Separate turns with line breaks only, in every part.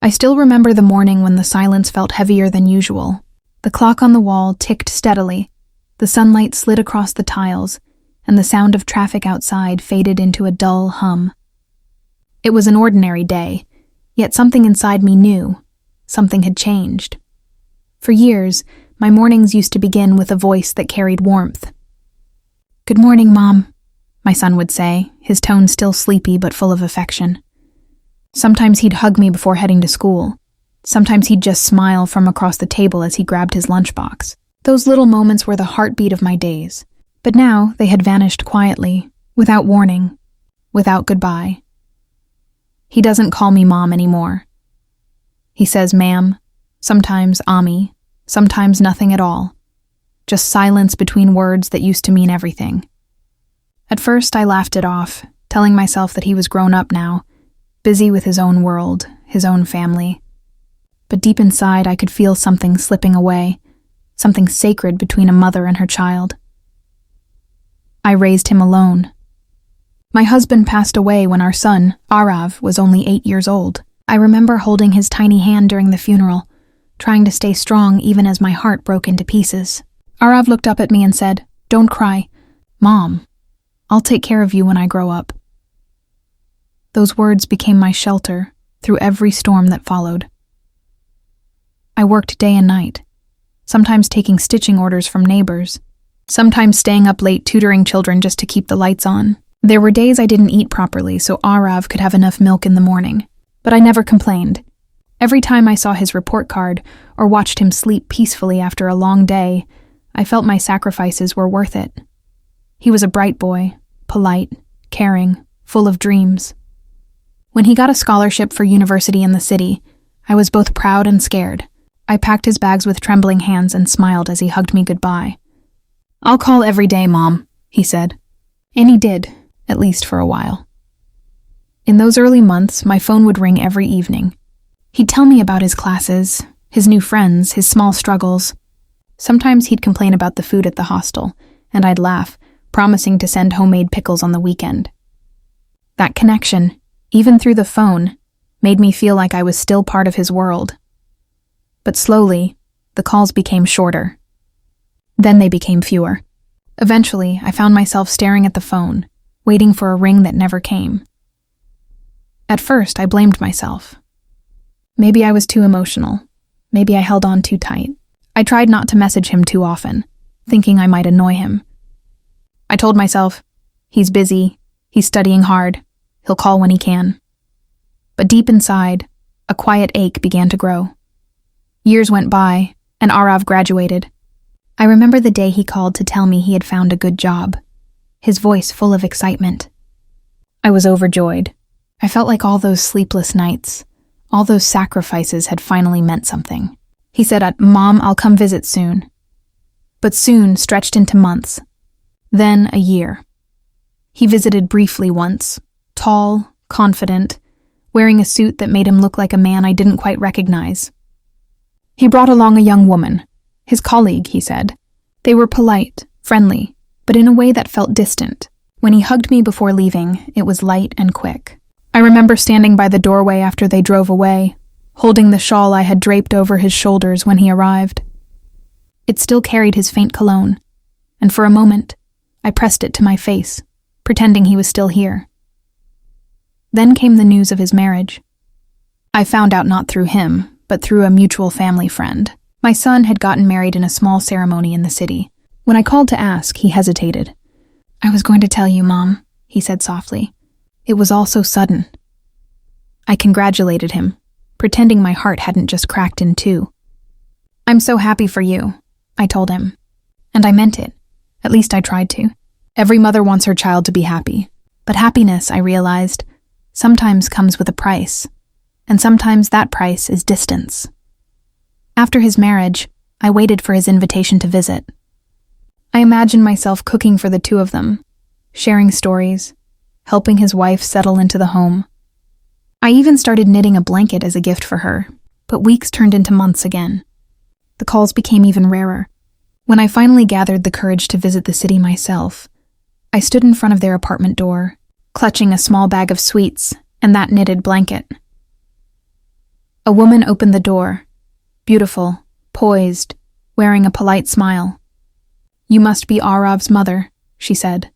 I still remember the morning when the silence felt heavier than usual. The clock on the wall ticked steadily, the sunlight slid across the tiles, and the sound of traffic outside faded into a dull hum. It was an ordinary day, yet something inside me knew. Something had changed. For years, my mornings used to begin with a voice that carried warmth. "Good morning, Mom," my son would say, his tone still sleepy but full of affection. Sometimes he'd hug me before heading to school. Sometimes he'd just smile from across the table as he grabbed his lunchbox. Those little moments were the heartbeat of my days. But now they had vanished quietly, without warning, without goodbye. He doesn't call me Mom anymore. He says ma'am, sometimes Ami, sometimes nothing at all. Just silence between words that used to mean everything. At first I laughed it off, telling myself that he was grown up now, busy with his own world, his own family. But deep inside I could feel something slipping away, something sacred between a mother and her child. I raised him alone. My husband passed away when our son, Arav, was only 8 years old. I remember holding his tiny hand during the funeral, trying to stay strong even as my heart broke into pieces. Arav looked up at me and said, "Don't cry. Mom, I'll take care of you when I grow up." Those words became my shelter through every storm that followed. I worked day and night, sometimes taking stitching orders from neighbors, sometimes staying up late tutoring children just to keep the lights on. There were days I didn't eat properly so Arav could have enough milk in the morning, but I never complained. Every time I saw his report card or watched him sleep peacefully after a long day, I felt my sacrifices were worth it. He was a bright boy, polite, caring, full of dreams. When he got a scholarship for university in the city, I was both proud and scared. I packed his bags with trembling hands and smiled as he hugged me goodbye. "I'll call every day, Mom," he said. And he did, at least for a while. In those early months, my phone would ring every evening. He'd tell me about his classes, his new friends, his small struggles. Sometimes he'd complain about the food at the hostel, and I'd laugh, promising to send homemade pickles on the weekend. That connection, even through the phone, made me feel like I was still part of his world. But slowly, the calls became shorter. Then they became fewer. Eventually, I found myself staring at the phone, waiting for a ring that never came. At first, I blamed myself. Maybe I was too emotional. Maybe I held on too tight. I tried not to message him too often, thinking I might annoy him. I told myself, he's busy, he's studying hard, he'll call when he can. But deep inside, a quiet ache began to grow. Years went by, and Arav graduated. I remember the day he called to tell me he had found a good job, his voice full of excitement. I was overjoyed. I felt like all those sleepless nights, all those sacrifices had finally meant something. He said, "Mom, I'll come visit soon." But soon stretched into months, then a year. He visited briefly once, tall, confident, wearing a suit that made him look like a man I didn't quite recognize. He brought along a young woman, his colleague, he said. They were polite, friendly, but in a way that felt distant. When he hugged me before leaving, it was light and quick. I remember standing by the doorway after they drove away, holding the shawl I had draped over his shoulders when he arrived. It still carried his faint cologne, and for a moment, I pressed it to my face, pretending he was still here. Then came the news of his marriage. I found out not through him, but through a mutual family friend. My son had gotten married in a small ceremony in the city. When I called to ask, he hesitated. "I was going to tell you, Mom," he said softly. "It was all so sudden." I congratulated him, pretending my heart hadn't just cracked in two. "I'm so happy for you," I told him. And I meant it. At least I tried to. Every mother wants her child to be happy. But happiness, I realized, sometimes comes with a price. And sometimes that price is distance. After his marriage, I waited for his invitation to visit. I imagined myself cooking for the two of them, sharing stories, helping his wife settle into the home. I even started knitting a blanket as a gift for her, but weeks turned into months again. The calls became even rarer. When I finally gathered the courage to visit the city myself, I stood in front of their apartment door, clutching a small bag of sweets and that knitted blanket. A woman opened the door, beautiful, poised, wearing a polite smile. "You must be Arav's mother," she said,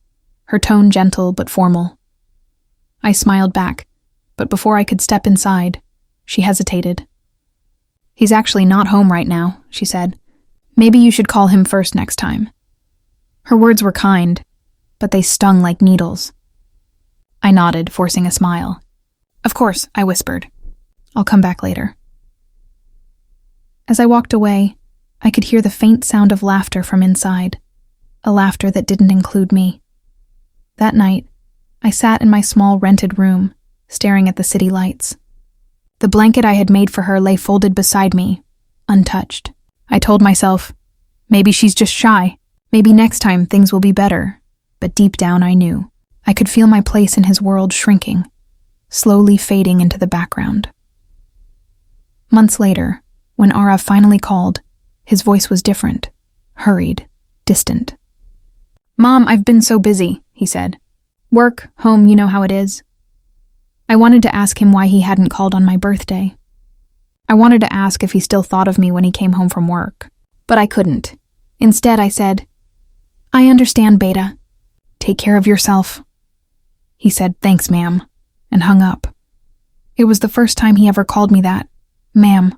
her tone gentle but formal. I smiled back, but before I could step inside, she hesitated. "He's actually not home right now," she said. "Maybe you should call him first next time." Her words were kind, but they stung like needles. I nodded, forcing a smile. "Of course," I whispered. "I'll come back later." As I walked away, I could hear the faint sound of laughter from inside, a laughter that didn't include me. That night, I sat in my small rented room, staring at the city lights. The blanket I had made for her lay folded beside me, untouched. I told myself, maybe she's just shy. Maybe next time things will be better. But deep down I knew. I could feel my place in his world shrinking, slowly fading into the background. Months later, when Arav finally called, his voice was different, hurried, distant. "Mom, I've been so busy," he said. "Work, home, you know how it is." I wanted to ask him why he hadn't called on my birthday. I wanted to ask if he still thought of me when he came home from work, but I couldn't. Instead, I said, "I understand, Beta. Take care of yourself." He said, "Thanks, ma'am," and hung up. It was the first time he ever called me that, ma'am.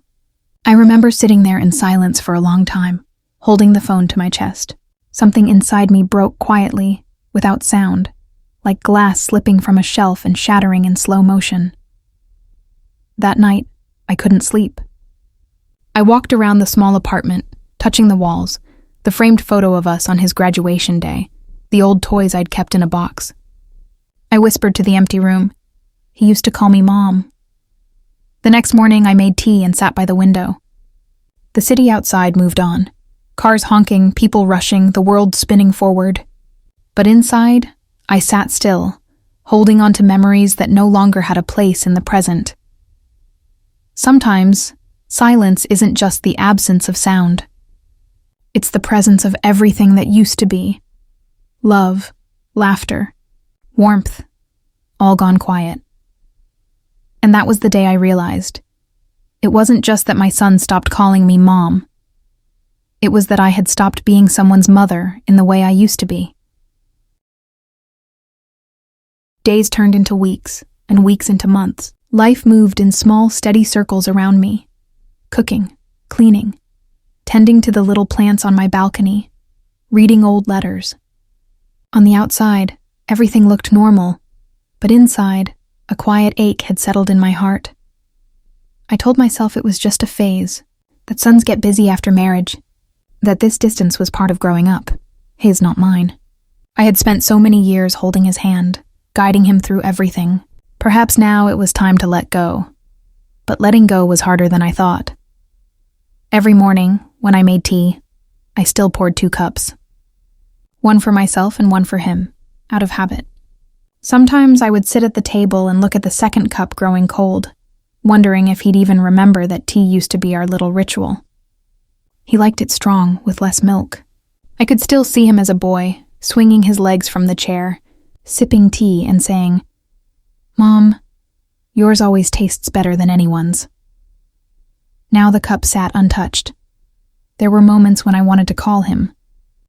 I remember sitting there in silence for a long time, holding the phone to my chest. Something inside me broke quietly, without sound, like glass slipping from a shelf and shattering in slow motion. That night, I couldn't sleep. I walked around the small apartment, touching the walls, the framed photo of us on his graduation day, the old toys I'd kept in a box. I whispered to the empty room, "He used to call me Mom." The next morning, I made tea and sat by the window. The city outside moved on, cars honking, people rushing, the world spinning forward. But inside, I sat still, holding on to memories that no longer had a place in the present. Sometimes, silence isn't just the absence of sound. It's the presence of everything that used to be. Love, laughter, warmth, all gone quiet. And that was the day I realized. It wasn't just that my son stopped calling me Mom. It was that I had stopped being someone's mother in the way I used to be. Days turned into weeks, and weeks into months. Life moved in small, steady circles around me. Cooking, cleaning, tending to the little plants on my balcony, reading old letters. On the outside, everything looked normal, but inside, a quiet ache had settled in my heart. I told myself it was just a phase, that sons get busy after marriage, that this distance was part of growing up, his, not mine. I had spent so many years holding his hand, guiding him through everything. Perhaps now it was time to let go. But letting go was harder than I thought. Every morning, when I made tea, I still poured 2 cups. One for myself and one for him, out of habit. Sometimes I would sit at the table and look at the second cup growing cold, wondering if he'd even remember that tea used to be our little ritual. He liked it strong, with less milk. I could still see him as a boy, swinging his legs from the chair, sipping tea and saying, "Mom, yours always tastes better than anyone's." Now the cup sat untouched. There were moments when I wanted to call him,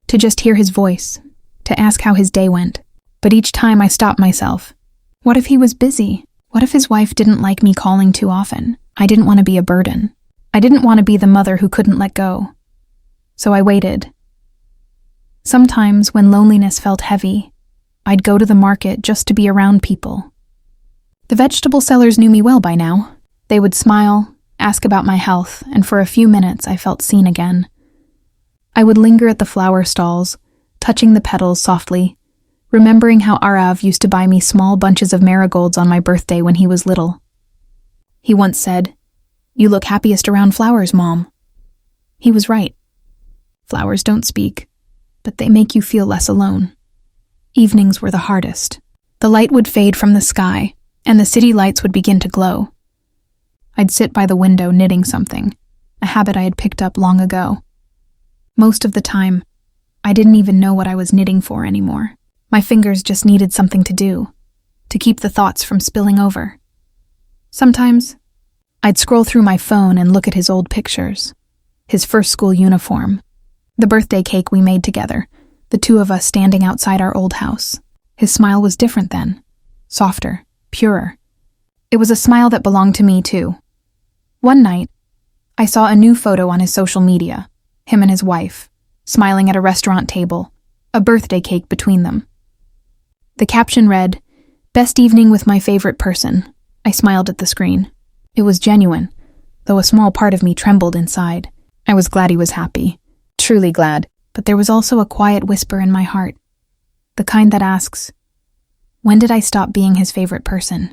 to just hear his voice, to ask how his day went. But each time I stopped myself. What if he was busy? What if his wife didn't like me calling too often? I didn't want to be a burden. I didn't want to be the mother who couldn't let go. So I waited. Sometimes, when loneliness felt heavy, I'd go to the market just to be around people. The vegetable sellers knew me well by now. They would smile, ask about my health, and for a few minutes I felt seen again. I would linger at the flower stalls, touching the petals softly, remembering how Arav used to buy me small bunches of marigolds on my birthday when he was little. He once said, "You look happiest around flowers, Mom." He was right. Flowers don't speak, but they make you feel less alone. Evenings were the hardest. The light would fade from the sky, and the city lights would begin to glow. I'd sit by the window knitting something, a habit I had picked up long ago. Most of the time, I didn't even know what I was knitting for anymore. My fingers just needed something to do, to keep the thoughts from spilling over. Sometimes, I'd scroll through my phone and look at his old pictures. His first school uniform. The birthday cake we made together. The two of us standing outside our old house. His smile was different then. Softer, purer. It was a smile that belonged to me too. One night, I saw a new photo on his social media. Him and his wife, smiling at a restaurant table, a birthday cake between them. The caption read, "Best evening with my favorite person." I smiled at the screen. It was genuine, though a small part of me trembled inside. I was glad he was happy. Truly glad. But there was also a quiet whisper in my heart. The kind that asks, when did I stop being his favorite person?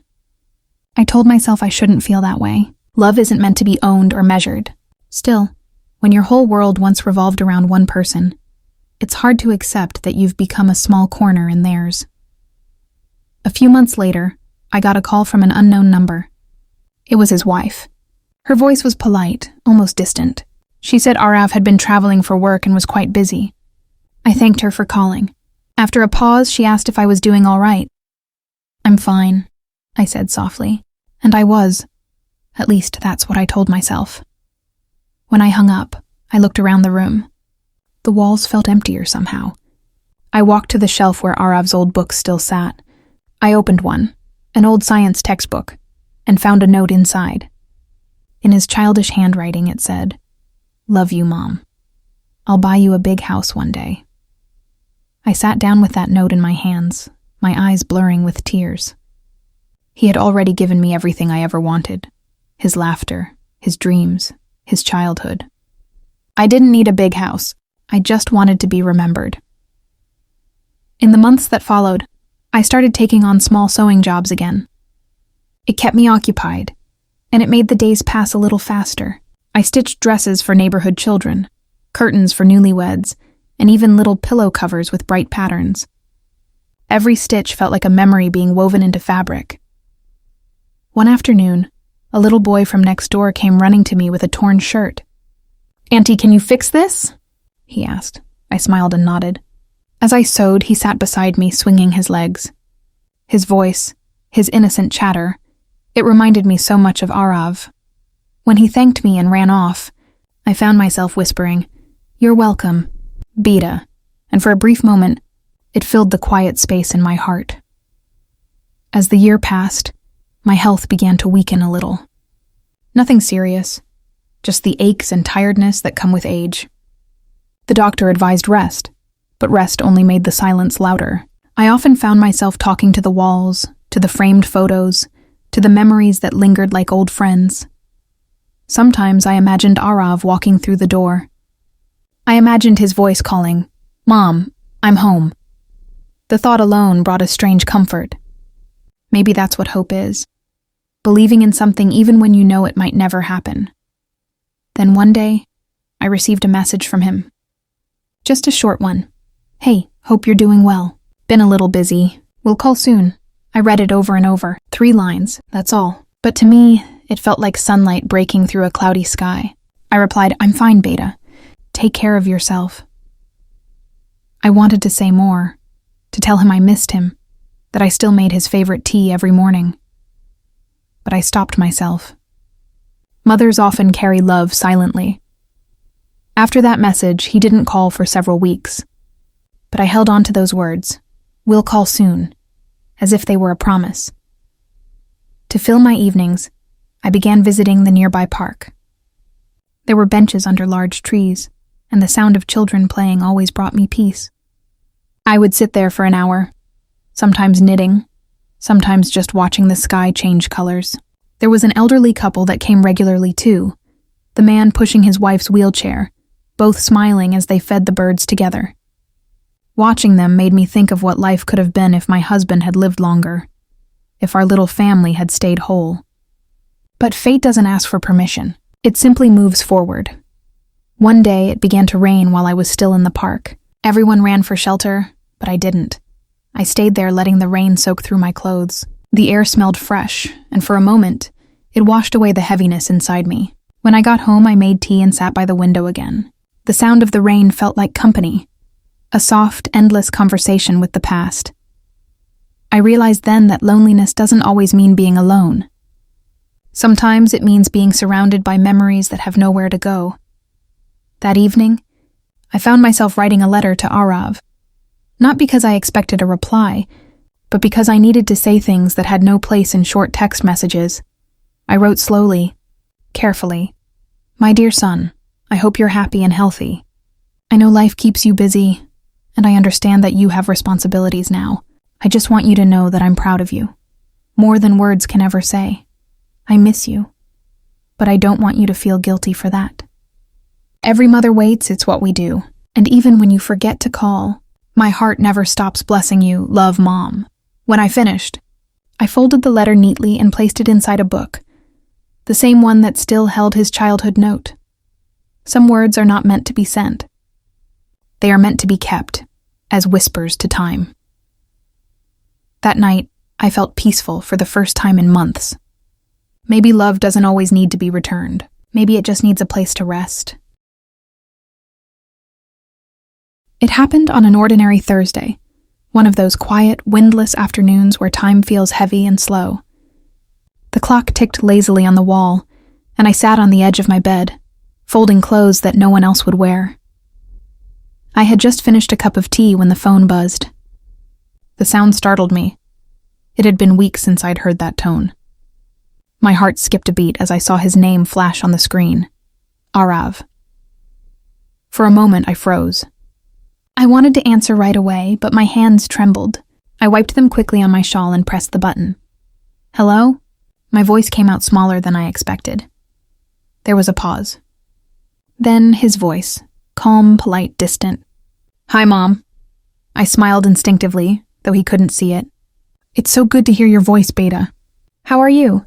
I told myself I shouldn't feel that way. Love isn't meant to be owned or measured. Still, when your whole world once revolved around one person, it's hard to accept that you've become a small corner in theirs. A few months later, I got a call from an unknown number. It was his wife. Her voice was polite, almost distant. She said Arav had been traveling for work and was quite busy. I thanked her for calling. After a pause, she asked if I was doing all right. "I'm fine," I said softly. And I was. At least that's what I told myself. When I hung up, I looked around the room. The walls felt emptier somehow. I walked to the shelf where Arav's old books still sat. I opened one, an old science textbook, and found a note inside. In his childish handwriting, it said, "Love you, Mom. I'll buy you a big house one day." I sat down with that note in my hands, my eyes blurring with tears. He had already given me everything I ever wanted. His laughter, his dreams, his childhood. I didn't need a big house. I just wanted to be remembered. In the months that followed, I started taking on small sewing jobs again. It kept me occupied, and it made the days pass a little faster. I stitched dresses for neighborhood children, curtains for newlyweds, and even little pillow covers with bright patterns. Every stitch felt like a memory being woven into fabric. One afternoon, a little boy from next door came running to me with a torn shirt. "Auntie, can you fix this?" he asked. I smiled and nodded. As I sewed, he sat beside me, swinging his legs. His voice, his innocent chatter, it reminded me so much of Arav. When he thanked me and ran off, I found myself whispering, "You're welcome, Beta," and for a brief moment, it filled the quiet space in my heart. As the year passed, my health began to weaken a little. Nothing serious, just the aches and tiredness that come with age. The doctor advised rest, but rest only made the silence louder. I often found myself talking to the walls, to the framed photos, to the memories that lingered like old friends. Sometimes I imagined Arav walking through the door. I imagined his voice calling, "Mom, I'm home." The thought alone brought a strange comfort. Maybe that's what hope is. Believing in something even when you know it might never happen. Then one day, I received a message from him. Just a short one. "Hey, hope you're doing well. Been a little busy. We'll call soon." I read it over and over. 3 lines, that's all. But to me, it felt like sunlight breaking through a cloudy sky. I replied, "I'm fine, Beta. Take care of yourself." I wanted to say more, to tell him I missed him, that I still made his favorite tea every morning. But I stopped myself. Mothers often carry love silently. After that message, he didn't call for several weeks. But I held on to those words, "We'll call soon," as if they were a promise. To fill my evenings, I began visiting the nearby park. There were benches under large trees, and the sound of children playing always brought me peace. I would sit there for an hour, sometimes knitting, sometimes just watching the sky change colors. There was an elderly couple that came regularly too, the man pushing his wife's wheelchair, both smiling as they fed the birds together. Watching them made me think of what life could have been if my husband had lived longer, if our little family had stayed whole. But fate doesn't ask for permission. It simply moves forward. One day it began to rain while I was still in the park. Everyone ran for shelter, but I didn't. I stayed there letting the rain soak through my clothes. The air smelled fresh, and for a moment, it washed away the heaviness inside me. When I got home, I made tea and sat by the window again. The sound of the rain felt like company, a soft, endless conversation with the past. I realized then that loneliness doesn't always mean being alone. Sometimes it means being surrounded by memories that have nowhere to go. That evening, I found myself writing a letter to Arav. Not because I expected a reply, but because I needed to say things that had no place in short text messages. I wrote slowly, carefully. My dear son, I hope you're happy and healthy. I know life keeps you busy, and I understand that you have responsibilities now. I just want you to know that I'm proud of you. More than words can ever say. I miss you, but I don't want you to feel guilty for that. Every mother waits, it's what we do. And even when you forget to call, my heart never stops blessing you, love, Mom. When I finished, I folded the letter neatly and placed it inside a book, the same one that still held his childhood note. Some words are not meant to be sent. They are meant to be kept, as whispers to time. That night, I felt peaceful for the first time in months. Maybe love doesn't always need to be returned. Maybe it just needs a place to rest. It happened on an ordinary Thursday, one of those quiet, windless afternoons where time feels heavy and slow. The clock ticked lazily on the wall, and I sat on the edge of my bed, folding clothes that no one else would wear. I had just finished a cup of tea when the phone buzzed. The sound startled me. It had been weeks since I'd heard that tone. My heart skipped a beat as I saw his name flash on the screen. Arav. For a moment, I froze. I wanted to answer right away, but my hands trembled. I wiped them quickly on my shawl and pressed the button. Hello? My voice came out smaller than I expected. There was a pause. Then his voice, calm, polite, distant. Hi, Mom. I smiled instinctively, though he couldn't see it. It's so good to hear your voice, Beta. How are you?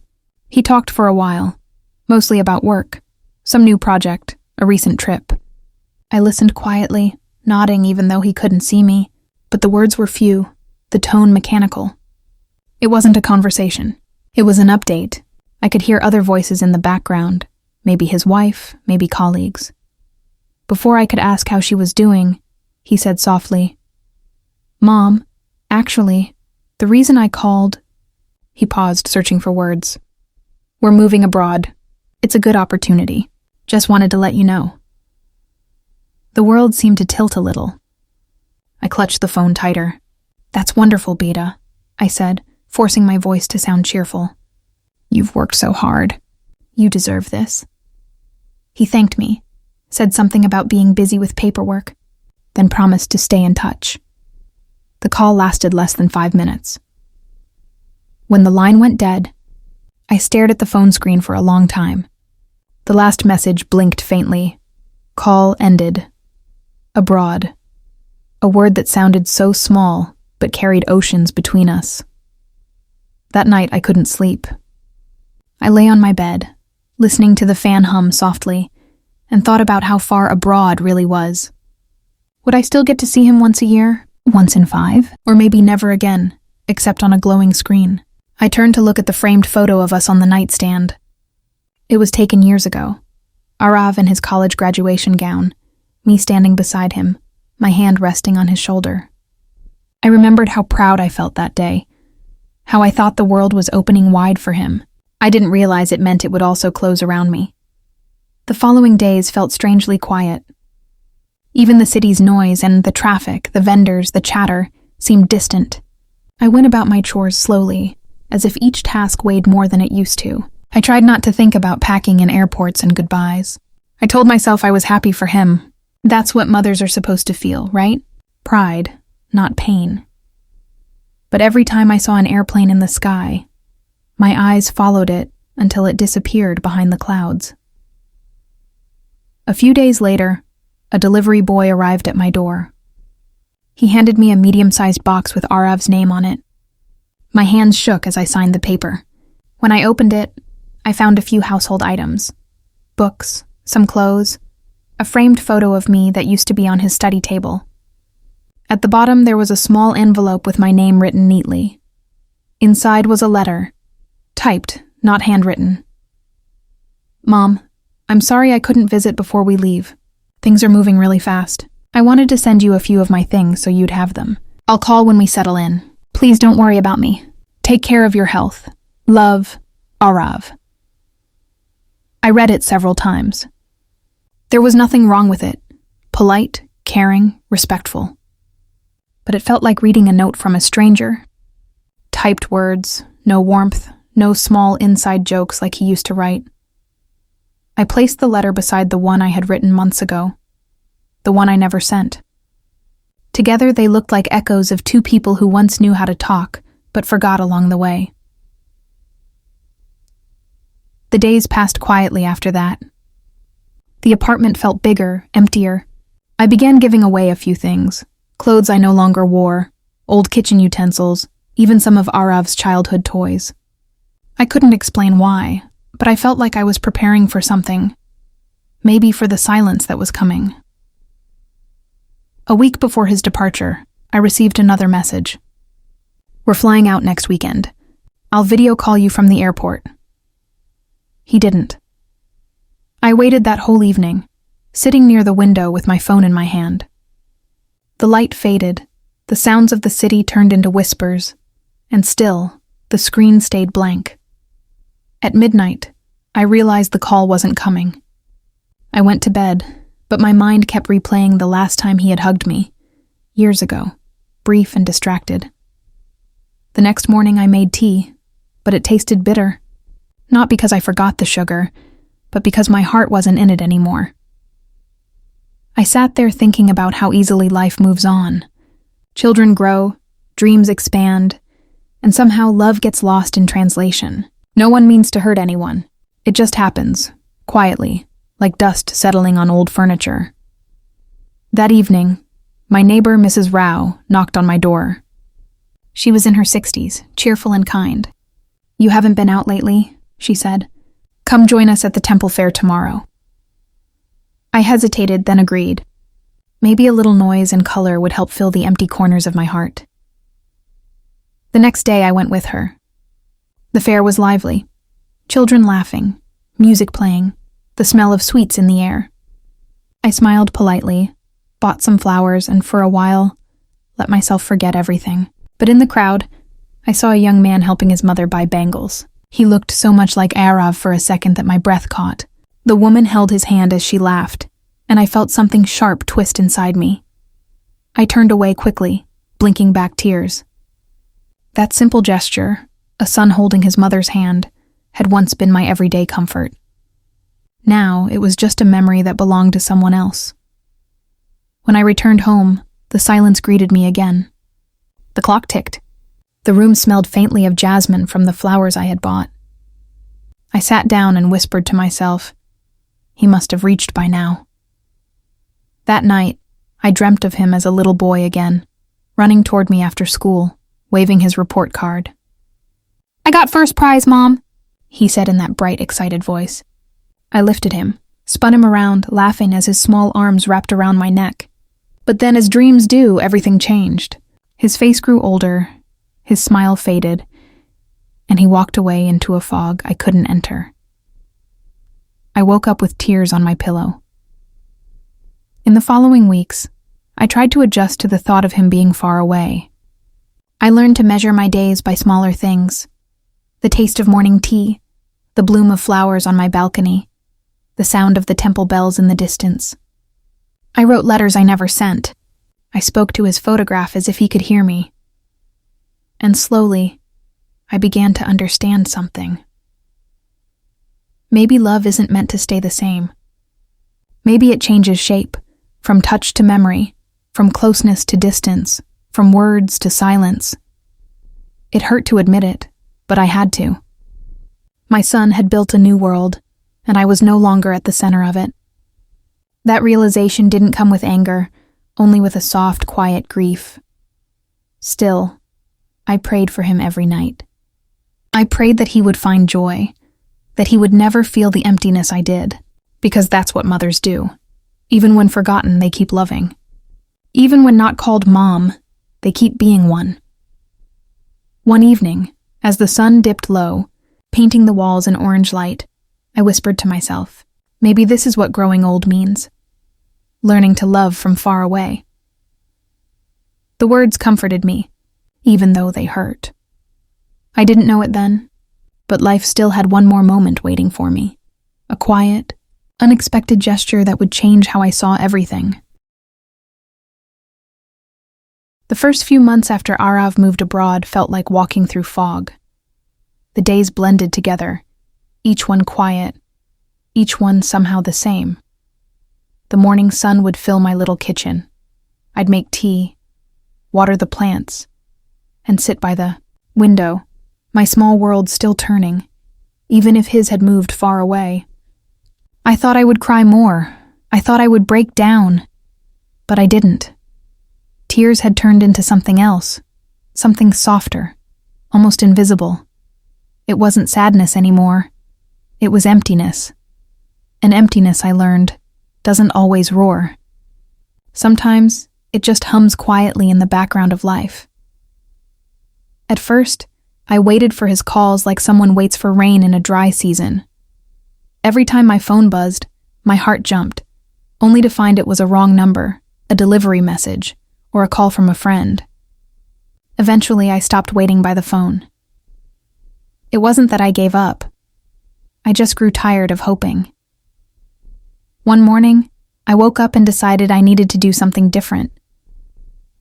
He talked for a while, mostly about work, some new project, a recent trip. I listened quietly, nodding even though he couldn't see me, but the words were few, the tone mechanical. It wasn't a conversation. It was an update. I could hear other voices in the background, maybe his wife, maybe colleagues. Before I could ask how she was doing, he said softly, Mom, actually, the reason I called... He paused, searching for words. We're moving abroad. It's a good opportunity. Just wanted to let you know. The world seemed to tilt a little. I clutched the phone tighter. That's wonderful, Beta, I said, forcing my voice to sound cheerful. You've worked so hard. You deserve this. He thanked me, said something about being busy with paperwork, then promised to stay in touch. The call lasted less than 5 minutes. When the line went dead, I stared at the phone screen for a long time. The last message blinked faintly. Call ended. Abroad. A word that sounded so small, but carried oceans between us. That night I couldn't sleep. I lay on my bed, listening to the fan hum softly, and thought about how far abroad really was. Would I still get to see him once a year? Once in 5? Or maybe never again, except on a glowing screen? I turned to look at the framed photo of us on the nightstand. It was taken years ago. Arav in his college graduation gown, me standing beside him, my hand resting on his shoulder. I remembered how proud I felt that day, how I thought the world was opening wide for him. I didn't realize it meant it would also close around me. The following days felt strangely quiet. Even the city's noise and the traffic, the vendors, the chatter, seemed distant. I went about my chores slowly, as if each task weighed more than it used to. I tried not to think about packing in airports and goodbyes. I told myself I was happy for him. That's what mothers are supposed to feel, right? Pride, not pain. But every time I saw an airplane in the sky, my eyes followed it until it disappeared behind the clouds. A few days later, a delivery boy arrived at my door. He handed me a medium-sized box with Arav's name on it. My hands shook as I signed the paper. When I opened it, I found a few household items. Books, some clothes, a framed photo of me that used to be on his study table. At the bottom there was a small envelope with my name written neatly. Inside was a letter, typed, not handwritten. Mom, I'm sorry I couldn't visit before we leave. Things are moving really fast. I wanted to send you a few of my things so you'd have them. I'll call when we settle in. Please don't worry about me. Take care of your health. Love, Arav. I read it several times. There was nothing wrong with it. Polite, caring, respectful. But it felt like reading a note from a stranger. Typed words, no warmth, no small inside jokes like he used to write. I placed the letter beside the one I had written months ago, the one I never sent. Together they looked like echoes of two people who once knew how to talk, but forgot along the way. The days passed quietly after that. The apartment felt bigger, emptier. I began giving away a few things. Clothes I no longer wore, old kitchen utensils, even some of Arav's childhood toys. I couldn't explain why, but I felt like I was preparing for something. Maybe for the silence that was coming. A week before his departure, I received another message. "We're flying out next weekend. I'll video call you from the airport." He didn't. I waited that whole evening, sitting near the window with my phone in my hand. The light faded, the sounds of the city turned into whispers, and still, the screen stayed blank. At midnight, I realized the call wasn't coming. I went to bed, but my mind kept replaying the last time he had hugged me, years ago, brief and distracted. The next morning I made tea, but it tasted bitter. Not because I forgot the sugar, but because my heart wasn't in it anymore. I sat there thinking about how easily life moves on. Children grow, dreams expand, and somehow love gets lost in translation. No one means to hurt anyone. It just happens, quietly, like dust settling on old furniture. That evening, my neighbor, Mrs. Rao, knocked on my door. She was in her 60s, cheerful and kind. "You haven't been out lately?" she said. "Come join us at the temple fair tomorrow." I hesitated, then agreed. Maybe a little noise and color would help fill the empty corners of my heart. The next day I went with her. The fair was lively. Children laughing, music playing, the smell of sweets in the air. I smiled politely, bought some flowers, and for a while, let myself forget everything. But in the crowd, I saw a young man helping his mother buy bangles. He looked so much like Arav for a second that my breath caught. The woman held his hand as she laughed, and I felt something sharp twist inside me. I turned away quickly, blinking back tears. That simple gesture, a son holding his mother's hand, had once been my everyday comfort. Now it was just a memory that belonged to someone else. When I returned home, the silence greeted me again. The clock ticked. The room smelled faintly of jasmine from the flowers I had bought. I sat down and whispered to myself, he must have reached by now. That night, I dreamt of him as a little boy again, running toward me after school, waving his report card. "I got first prize, Mom," he said in that bright, excited voice. I lifted him, spun him around, laughing as his small arms wrapped around my neck. But then, as dreams do, everything changed. His face grew older, his smile faded, and he walked away into a fog I couldn't enter. I woke up with tears on my pillow. In the following weeks, I tried to adjust to the thought of him being far away. I learned to measure my days by smaller things. The taste of morning tea, the bloom of flowers on my balcony, the sound of the temple bells in the distance. I wrote letters I never sent. I spoke to his photograph as if he could hear me. And slowly, I began to understand something. Maybe love isn't meant to stay the same. Maybe it changes shape, from touch to memory, from closeness to distance, from words to silence. It hurt to admit it, but I had to. My son had built a new world, and I was no longer at the center of it. That realization didn't come with anger, only with a soft, quiet grief. Still, I prayed for him every night. I prayed that he would find joy, that he would never feel the emptiness I did, because that's what mothers do. Even when forgotten, they keep loving. Even when not called Mom, they keep being one. One evening, as the sun dipped low, painting the walls in orange light, I whispered to myself, maybe this is what growing old means. Learning to love from far away. The words comforted me, even though they hurt. I didn't know it then, but life still had one more moment waiting for me. A a quiet, unexpected gesture that would change how I saw everything. The first few months after Arav moved abroad felt like walking through fog. The days blended together, each one quiet, each one somehow the same. The morning sun would fill my little kitchen. I'd make tea, water the plants, and sit by the window, my small world still turning, even if his had moved far away. I thought I would cry more. I thought I would break down. But I didn't. Tears had turned into something else, something softer, almost invisible. It wasn't sadness anymore. It was emptiness. And emptiness, I learned, doesn't always roar. Sometimes it just hums quietly in the background of life. At first, I waited for his calls like someone waits for rain in a dry season. Every time my phone buzzed, my heart jumped, only to find it was a wrong number, a delivery message, or a call from a friend. Eventually, I stopped waiting by the phone. It wasn't that I gave up. I just grew tired of hoping. One morning, I woke up and decided I needed to do something different.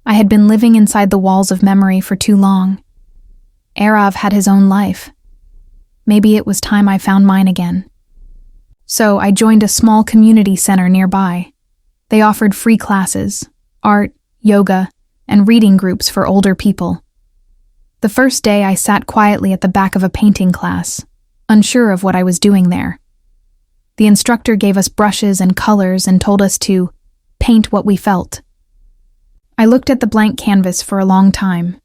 I had been living inside the walls of memory for too long. Arav had his own life. Maybe it was time I found mine again. So I joined a small community center nearby. They offered free classes, art, yoga, and reading groups for older people. The first day I sat quietly at the back of a painting class, unsure of what I was doing there. The instructor gave us brushes and colors and told us to paint what we felt. I looked at the blank canvas for a long time.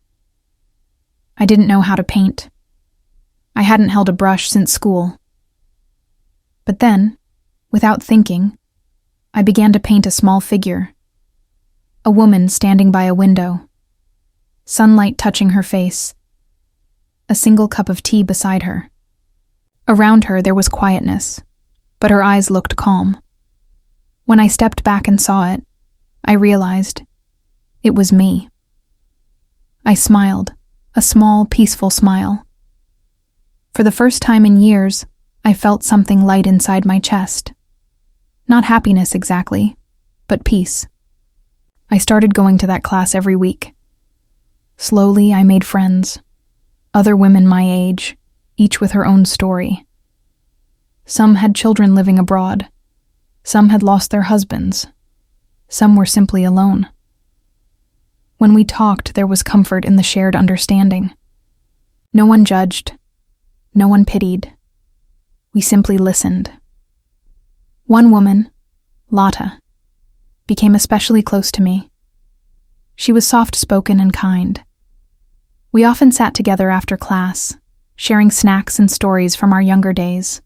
I didn't know how to paint. I hadn't held a brush since school. But then, without thinking, I began to paint a small figure. A woman standing by a window. Sunlight touching her face. A single cup of tea beside her. Around her there was quietness, but her eyes looked calm. When I stepped back and saw it, I realized it was me. I smiled, a small, peaceful smile. For the first time in years, I felt something light inside my chest. Not happiness exactly, but peace. I started going to that class every week. Slowly, I made friends. Other women my age, each with her own story. Some had children living abroad. Some had lost their husbands. Some were simply alone. When we talked, there was comfort in the shared understanding. No one judged. No one pitied. We simply listened. One woman, Lata, became especially close to me. She was soft-spoken and kind. We often sat together after class, sharing snacks and stories from our younger days.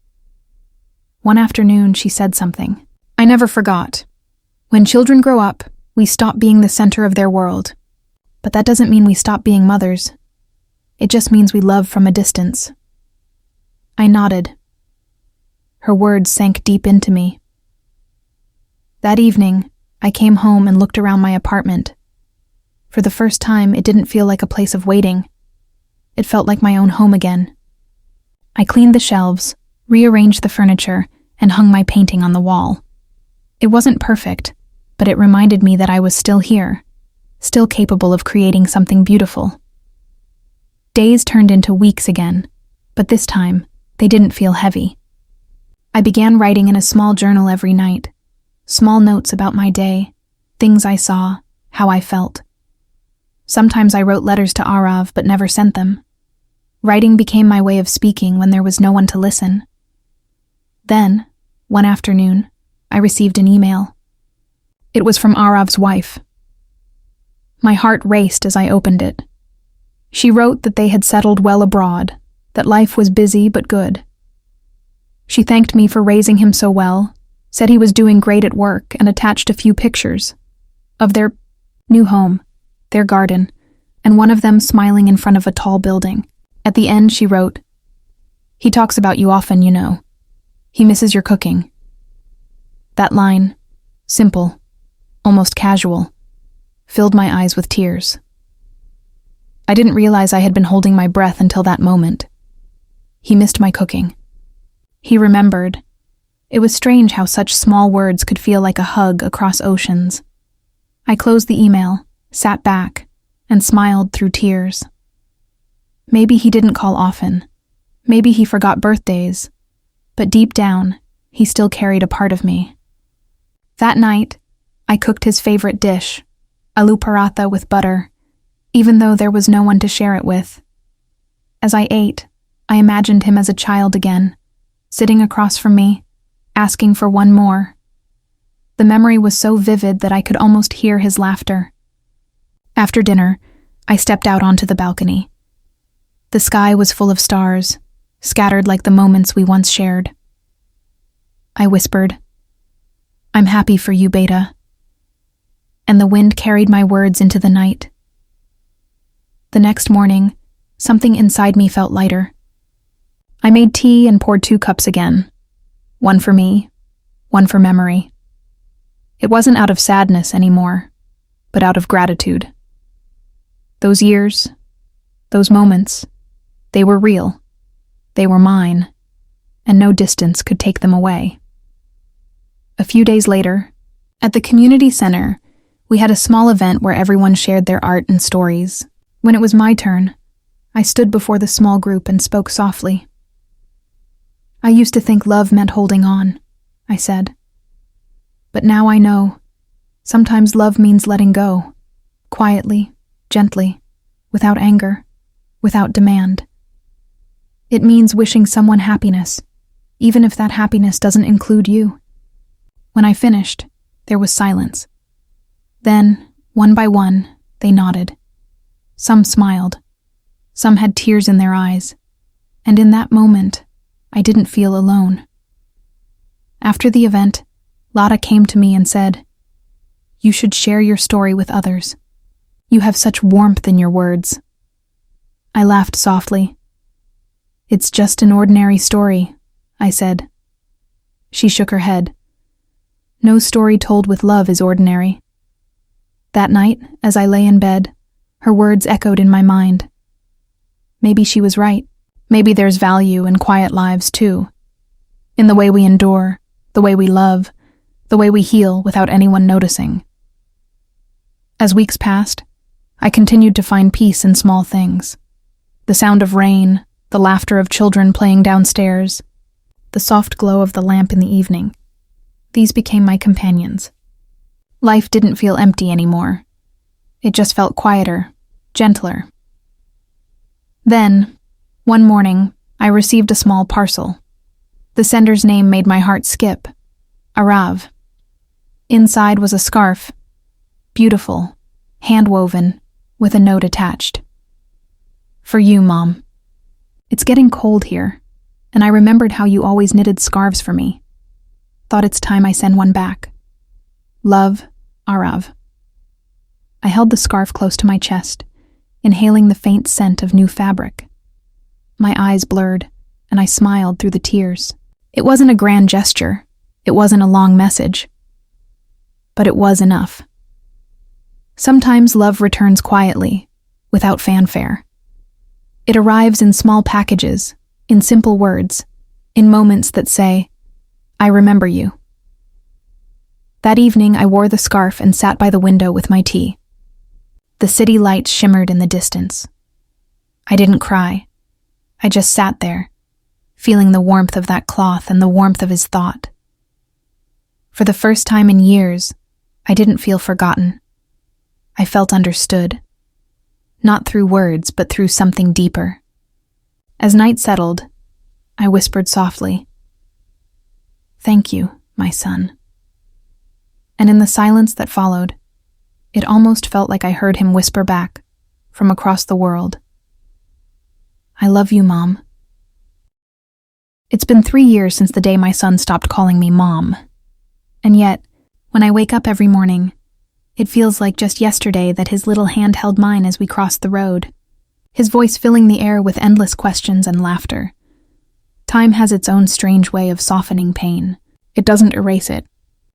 One afternoon, she said something I never forgot. When children grow up, we stop being the center of their world. But that doesn't mean we stop being mothers. It just means we love from a distance. I nodded. Her words sank deep into me. That evening, I came home and looked around my apartment. For the first time, it didn't feel like a place of waiting. It felt like my own home again. I cleaned the shelves, rearranged the furniture, and hung my painting on the wall. It wasn't perfect, but it reminded me that I was still here, still capable of creating something beautiful. Days turned into weeks again, but this time, they didn't feel heavy. I began writing in a small journal every night. Small notes about my day, things I saw, how I felt. Sometimes I wrote letters to Arav but never sent them. Writing became my way of speaking when there was no one to listen. Then, one afternoon, I received an email. It was from Arav's wife. My heart raced as I opened it. She wrote that they had settled well abroad, that life was busy but good. She thanked me for raising him so well, said he was doing great at work, and attached a few pictures of their new home, their garden, and one of them smiling in front of a tall building. At the end, she wrote, "He talks about you often, you know. He misses your cooking." That line, simple, almost casual, filled my eyes with tears. I didn't realize I had been holding my breath until that moment. He missed my cooking. He remembered, It was strange how such small words could feel like a hug across oceans. I closed the email, sat back, and smiled through tears. Maybe he didn't call often. Maybe he forgot birthdays. But deep down, he still carried a part of me. That night, I cooked his favorite dish, aloo paratha with butter, even though there was no one to share it with. As I ate, I imagined him as a child again, sitting across from me, asking for one more. The memory was so vivid that I could almost hear his laughter. After dinner, I stepped out onto the balcony. The sky was full of stars, scattered like the moments we once shared. I whispered, "I'm happy for you, Beta." And the wind carried my words into the night. The next morning, something inside me felt lighter. I made tea and poured 2 cups again. One for me, one for memory. It wasn't out of sadness anymore, but out of gratitude. Those years, those moments, they were real. They were mine, and no distance could take them away. A few days later, at the community center, we had a small event where everyone shared their art and stories. When it was my turn, I stood before the small group and spoke softly. "I used to think love meant holding on," I said. "But now I know. Sometimes love means letting go, quietly, gently, without anger, without demand. It means wishing someone happiness, even if that happiness doesn't include you." When I finished, there was silence. Then, one by one, they nodded. Some smiled. Some had tears in their eyes. And in that moment, I didn't feel alone. After the event, Lotta came to me and said, "You should share your story with others. You have such warmth in your words." I laughed softly. "It's just an ordinary story," I said. She shook her head. "No story told with love is ordinary." That night, as I lay in bed, her words echoed in my mind. Maybe she was right. Maybe there's value in quiet lives too. In the way we endure, the way we love, the way we heal without anyone noticing. As weeks passed, I continued to find peace in small things. The sound of rain, the laughter of children playing downstairs, the soft glow of the lamp in the evening. These became my companions. Life didn't feel empty anymore. It just felt quieter, gentler. Then, one morning, I received a small parcel. The sender's name made my heart skip. Arav. Inside was a scarf. Beautiful, hand-woven, with a note attached. "For you, Mom. It's getting cold here, and I remembered how you always knitted scarves for me. Thought it's time I send one back. Love, Arav." I held the scarf close to my chest, inhaling the faint scent of new fabric. My eyes blurred, and I smiled through the tears. It wasn't a grand gesture. It wasn't a long message. But it was enough. Sometimes love returns quietly, without fanfare. It arrives in small packages, in simple words, in moments that say, "I remember you." That evening, I wore the scarf and sat by the window with my tea. The city lights shimmered in the distance. I didn't cry. I just sat there, feeling the warmth of that cloth and the warmth of his thought. For the first time in years, I didn't feel forgotten. I felt understood. Not through words, but through something deeper. As night settled, I whispered softly, "Thank you, my son." And in the silence that followed, it almost felt like I heard him whisper back, from across the world, "I love you, Mom." It's been 3 years since the day my son stopped calling me Mom. And yet, when I wake up every morning, it feels like just yesterday that his little hand held mine as we crossed the road, his voice filling the air with endless questions and laughter. Time has its own strange way of softening pain. It doesn't erase it.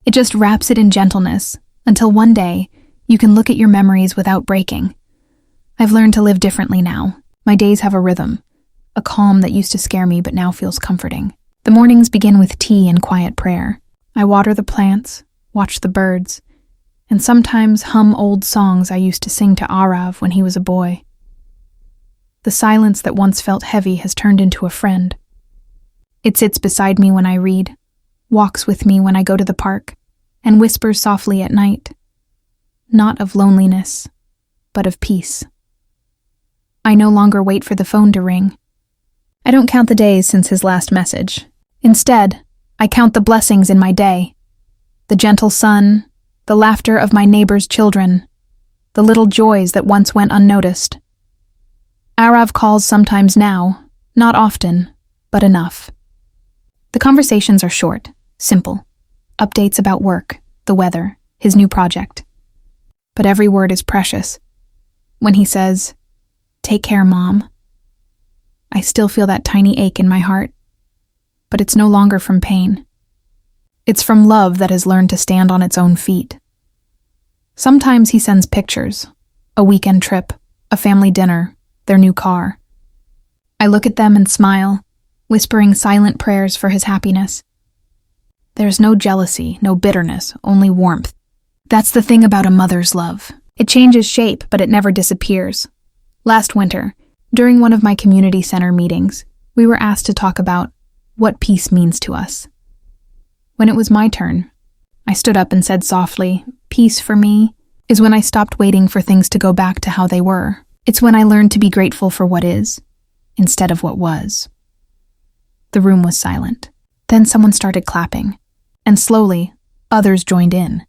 It just wraps it in gentleness, until one day, you can look at your memories without breaking. I've learned to live differently now. My days have a rhythm, a calm that used to scare me but now feels comforting. The mornings begin with tea and quiet prayer. I water the plants, watch the birds, and sometimes hum old songs I used to sing to Arav when he was a boy. The silence that once felt heavy has turned into a friend. It sits beside me when I read, walks with me when I go to the park, and whispers softly at night. Not of loneliness, but of peace. I no longer wait for the phone to ring. I don't count the days since his last message. Instead, I count the blessings in my day. The gentle sun, the laughter of my neighbor's children, the little joys that once went unnoticed. Arav calls sometimes now, not often, but enough. The conversations are short, simple. Updates about work, the weather, his new project. But every word is precious. When he says, "Take care, Mom," I still feel that tiny ache in my heart. But it's no longer from pain. It's from love that has learned to stand on its own feet. Sometimes he sends pictures, a weekend trip, a family dinner, their new car. I look at them and smile, whispering silent prayers for his happiness. There's no jealousy, no bitterness, only warmth. That's the thing about a mother's love. It changes shape, but it never disappears. Last winter, during one of my community center meetings, we were asked to talk about what peace means to us. When it was my turn, I stood up and said softly, "Peace for me is when I stopped waiting for things to go back to how they were. It's when I learned to be grateful for what is, instead of what was." The room was silent. Then someone started clapping, and slowly, others joined in.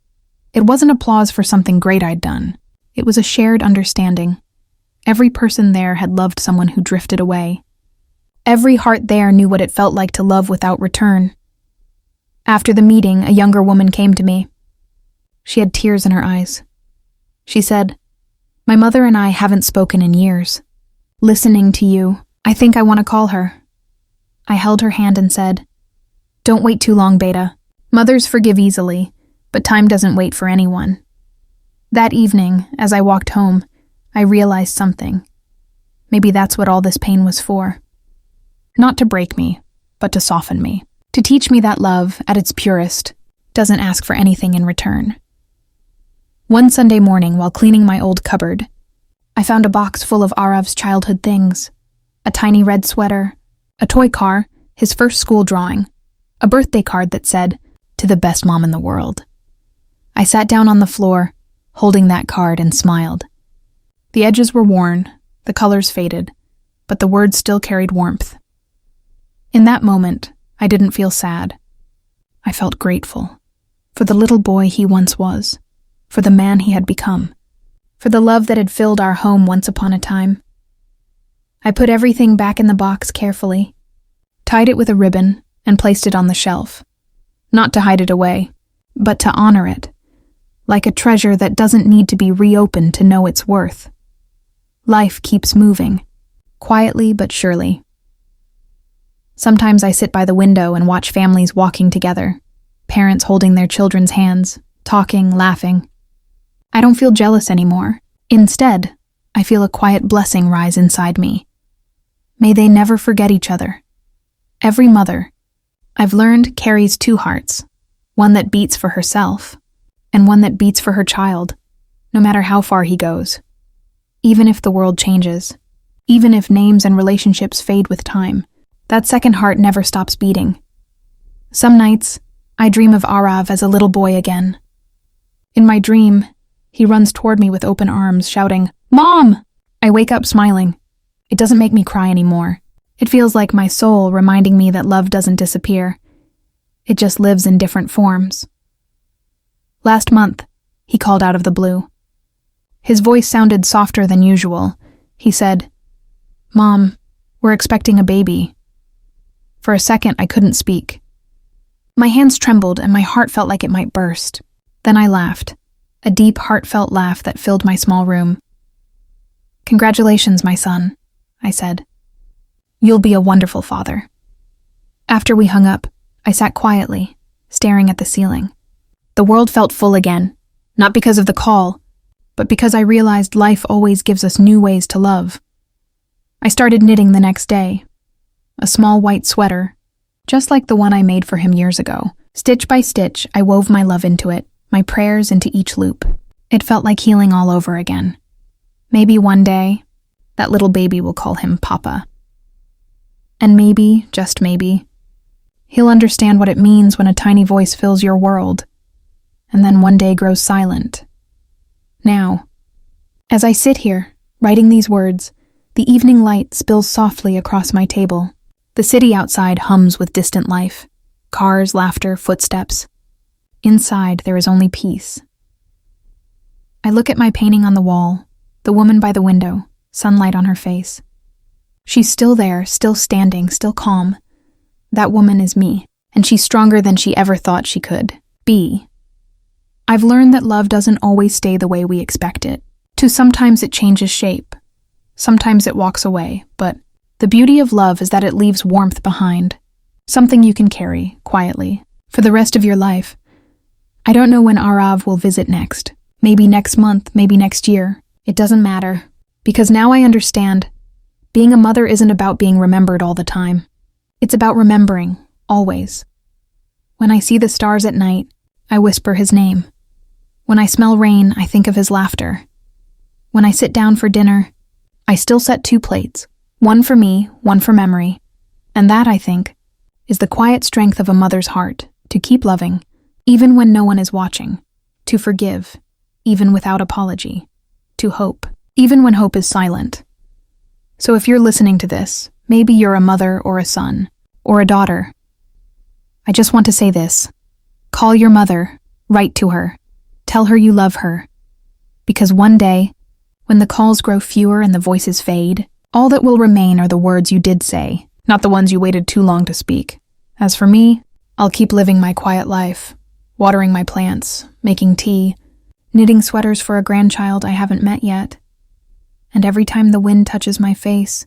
It wasn't applause for something great I'd done. It was a shared understanding. Every person there had loved someone who drifted away. Every heart there knew what it felt like to love without return. After the meeting, a younger woman came to me. She had tears in her eyes. She said, "My mother and I haven't spoken in years. Listening to you, I think I want to call her." I held her hand and said, "Don't wait too long, Beta. Mothers forgive easily, but time doesn't wait for anyone." That evening, as I walked home, I realized something. Maybe that's what all this pain was for. Not to break me, but to soften me. To teach me that love, at its purest, doesn't ask for anything in return. One Sunday morning, while cleaning my old cupboard, I found a box full of Arav's childhood things. A tiny red sweater, a toy car, his first school drawing, a birthday card that said, "To the best mom in the world." I sat down on the floor, holding that card, and smiled. The edges were worn, the colors faded, but the words still carried warmth. In that moment, I didn't feel sad. I felt grateful for the little boy he once was, for the man he had become, for the love that had filled our home once upon a time. I put everything back in the box carefully, tied it with a ribbon, and placed it on the shelf. Not to hide it away, but to honor it, like a treasure that doesn't need to be reopened to know its worth. Life keeps moving, quietly but surely. Sometimes I sit by the window and watch families walking together, parents holding their children's hands, talking, laughing. I don't feel jealous anymore. Instead, I feel a quiet blessing rise inside me. May they never forget each other. Every mother, I've learned, carries two hearts, one that beats for herself, and one that beats for her child, no matter how far he goes. Even if the world changes, even if names and relationships fade with time, that second heart never stops beating. Some nights, I dream of Arav as a little boy again. In my dream, he runs toward me with open arms, shouting, "Mom!" I wake up smiling. It doesn't make me cry anymore. It feels like my soul reminding me that love doesn't disappear. It just lives in different forms. Last month, he called out of the blue. His voice sounded softer than usual. He said, "Mom, we're expecting a baby." For a second, I couldn't speak. My hands trembled and my heart felt like it might burst. Then I laughed, a deep, heartfelt laugh that filled my small room. "Congratulations, my son," I said. "You'll be a wonderful father." After we hung up, I sat quietly, staring at the ceiling. The world felt full again, not because of the call, but because I realized life always gives us new ways to love. I started knitting the next day. A small white sweater, just like the one I made for him years ago. Stitch by stitch, I wove my love into it, my prayers into each loop. It felt like healing all over again. Maybe one day, that little baby will call him Papa. And maybe, just maybe, he'll understand what it means when a tiny voice fills your world, and then one day grows silent. Now, as I sit here, writing these words, the evening light spills softly across my table. The city outside hums with distant life. Cars, laughter, footsteps. Inside, there is only peace. I look at my painting on the wall, the woman by the window, sunlight on her face. She's still there, still standing, still calm. That woman is me, and she's stronger than she ever thought she could be. I've learned that love doesn't always stay the way we expect it. Sometimes it changes shape. Sometimes it walks away, but the beauty of love is that it leaves warmth behind. Something you can carry, quietly, for the rest of your life. I don't know when Arav will visit next. Maybe next month, maybe next year. It doesn't matter. Because now I understand, being a mother isn't about being remembered all the time. It's about remembering, always. When I see the stars at night, I whisper his name. When I smell rain, I think of his laughter. When I sit down for dinner, I still set 2 plates, one for me, one for memory. And that, I think, is the quiet strength of a mother's heart, to keep loving, even when no one is watching, to forgive, even without apology, to hope, even when hope is silent. So if you're listening to this, maybe you're a mother or a son, or a daughter. I just want to say this. Call your mother, write to her, tell her you love her. Because one day, when the calls grow fewer and the voices fade, all that will remain are the words you did say, not the ones you waited too long to speak. As for me, I'll keep living my quiet life, watering my plants, making tea, knitting sweaters for a grandchild I haven't met yet. And every time the wind touches my face,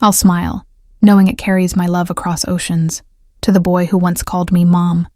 I'll smile, knowing it carries my love across oceans, to the boy who once called me Mom.